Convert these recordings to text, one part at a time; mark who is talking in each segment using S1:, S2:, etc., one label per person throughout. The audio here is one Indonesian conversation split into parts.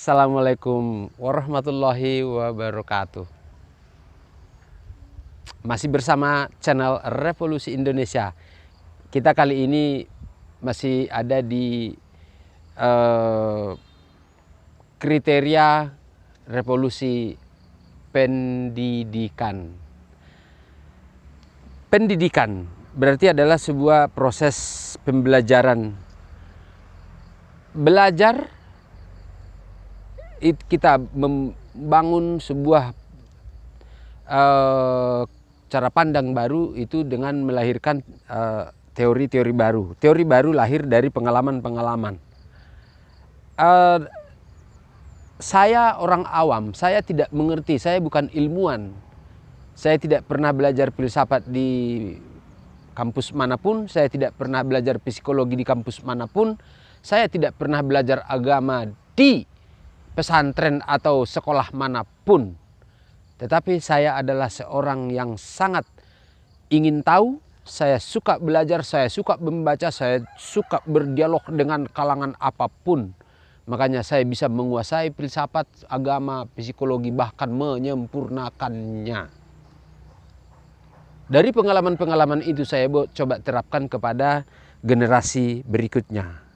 S1: Assalamualaikum warahmatullahi wabarakatuh. Masih bersama channel Revolusi Indonesia. Kita kali ini masih ada di kriteria revolusi pendidikan. Pendidikan berarti adalah sebuah proses pembelajaran. Belajar kita membangun sebuah cara pandang baru itu dengan melahirkan teori-teori baru. Teori baru lahir dari pengalaman-pengalaman. Saya orang awam, saya tidak mengerti, saya bukan ilmuwan. Saya tidak pernah belajar filsafat di kampus manapun, saya tidak pernah belajar psikologi di kampus manapun, saya tidak pernah belajar agama di pesantren atau sekolah manapun. Tetapi saya adalah seorang yang sangat ingin tahu, saya suka belajar, saya suka membaca, saya suka berdialog dengan kalangan apapun. Makanya saya bisa menguasai filsafat, agama, psikologi, bahkan menyempurnakannya. Dari pengalaman-pengalaman itu saya coba terapkan kepada generasi berikutnya.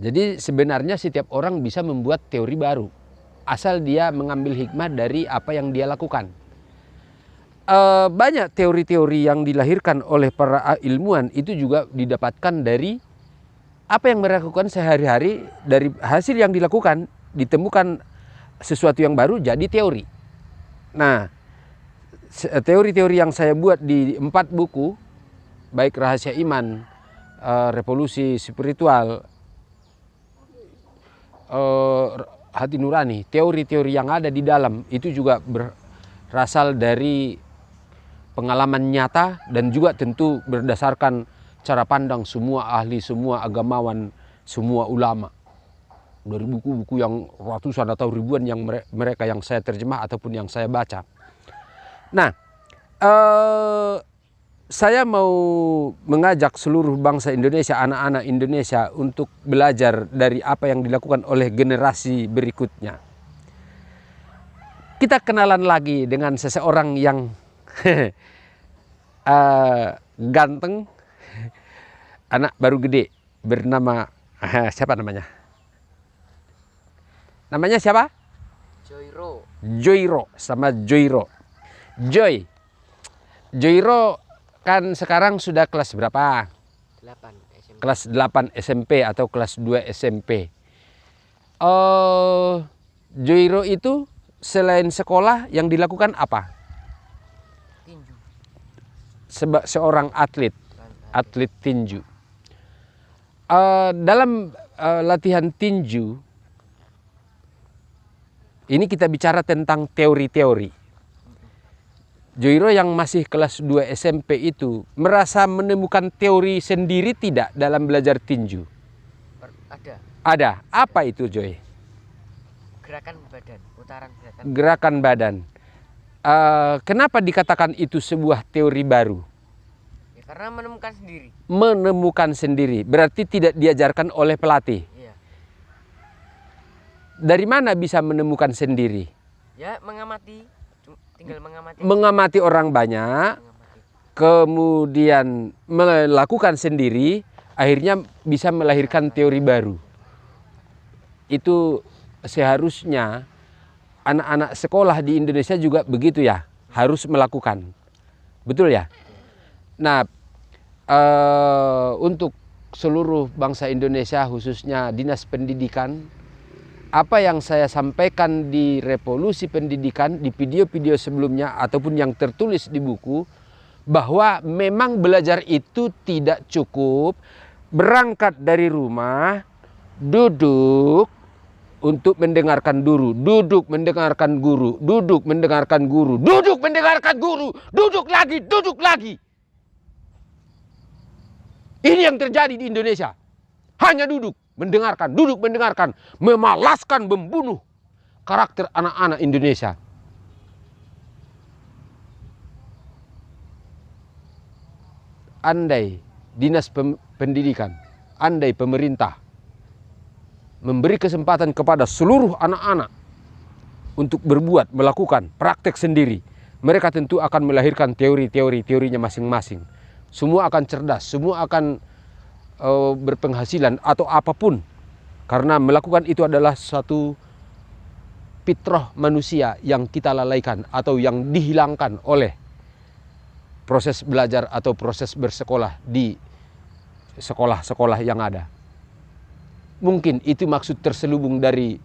S1: Jadi sebenarnya setiap orang bisa membuat teori baru, asal dia mengambil hikmah dari apa yang dia lakukan. Banyak teori-teori yang dilahirkan oleh para ilmuwan itu juga didapatkan dari apa yang mereka lakukan sehari-hari. Dari hasil yang dilakukan ditemukan sesuatu yang baru jadi teori. Nah, teori-teori yang saya buat di 4 buku, baik Rahasia Iman, Revolusi Spiritual, Hati Nurani, teori-teori yang ada di dalam itu juga berasal dari pengalaman nyata dan juga tentu berdasarkan cara pandang semua ahli, semua agamawan, semua ulama. Dari buku-buku yang ratusan atau ribuan yang mereka yang saya terjemah ataupun yang saya baca. Nah, saya mau mengajak seluruh bangsa Indonesia, anak-anak Indonesia untuk belajar dari apa yang dilakukan oleh generasi berikutnya. Kita kenalan lagi dengan seseorang yang ganteng, anak baru gede, bernama siapa namanya? Namanya siapa?
S2: Joyro.
S1: Joyro, sama Joyro. Joyro kan sekarang sudah kelas berapa?
S2: 8 SMP.
S1: Kelas 8 SMP atau kelas 2 SMP. Joyro itu selain sekolah yang dilakukan apa?
S2: Tinju.
S1: Seorang atlet tinju. Dalam latihan tinju ini kita bicara tentang teori-teori. Joyro yang masih kelas 2 SMP itu merasa menemukan teori sendiri tidak dalam belajar tinju?
S2: Ada.
S1: Ada. Apa itu, Joy?
S2: Gerakan badan, putaran gerakan.
S1: Gerakan badan. Kenapa dikatakan itu sebuah teori baru?
S2: Ya, karena menemukan sendiri.
S1: Menemukan sendiri. Berarti tidak diajarkan oleh pelatih.
S2: Iya.
S1: Dari mana bisa menemukan sendiri?
S2: Ya, mengamati. Tinggal mengamati.
S1: Mengamati orang banyak. Kemudian melakukan sendiri, akhirnya bisa melahirkan teori baru. Itu seharusnya anak-anak sekolah di Indonesia juga begitu ya, harus melakukan. Betul ya? Nah, untuk seluruh bangsa Indonesia, khususnya Dinas Pendidikan, apa yang saya sampaikan di Revolusi Pendidikan, di video-video sebelumnya ataupun yang tertulis di buku, bahwa memang belajar itu tidak cukup berangkat dari rumah, duduk untuk mendengarkan guru, duduk mendengarkan guru, duduk mendengarkan guru, duduk mendengarkan guru, duduk lagi. Ini yang terjadi di Indonesia. Hanya duduk mendengarkan, memalaskan, membunuh karakter anak-anak Indonesia. Andai Dinas Pendidikan, andai pemerintah memberi kesempatan kepada seluruh anak-anak untuk berbuat, melakukan praktek sendiri, mereka tentu akan melahirkan teorinya masing-masing. Semua akan cerdas, semua akan berpenghasilan atau apapun. Karena melakukan itu adalah satu fitrah manusia yang kita lalaikan atau yang dihilangkan oleh proses belajar atau proses bersekolah di sekolah-sekolah yang ada. Mungkin itu maksud terselubung dari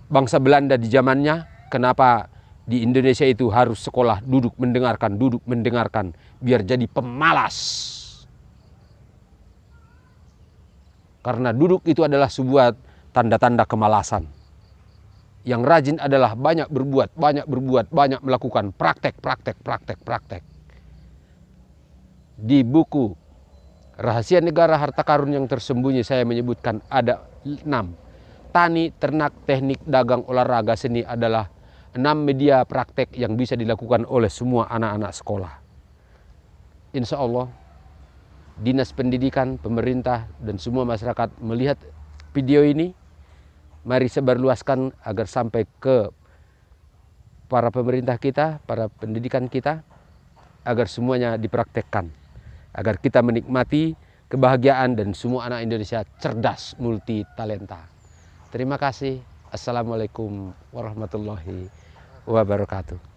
S1: bangsa Belanda di zamannya, kenapa di Indonesia itu harus sekolah duduk mendengarkan, biar jadi pemalas. Karena duduk itu adalah sebuah tanda-tanda kemalasan. Yang rajin adalah banyak berbuat, banyak melakukan praktek. Di buku Rahasia Negara Harta Karun yang Tersembunyi saya menyebutkan ada 6. Tani, ternak, teknik, dagang, olahraga, seni adalah 6 media praktek yang bisa dilakukan oleh semua anak-anak sekolah. Insya Allah, Dinas Pendidikan, pemerintah, dan semua masyarakat melihat video ini. Mari sebarluaskan agar sampai ke para pemerintah kita, para pendidikan kita, agar semuanya dipraktekkan. Agar kita menikmati kebahagiaan dan semua anak Indonesia cerdas, multi talenta. Terima kasih. Assalamualaikum warahmatullahi wabarakatuh.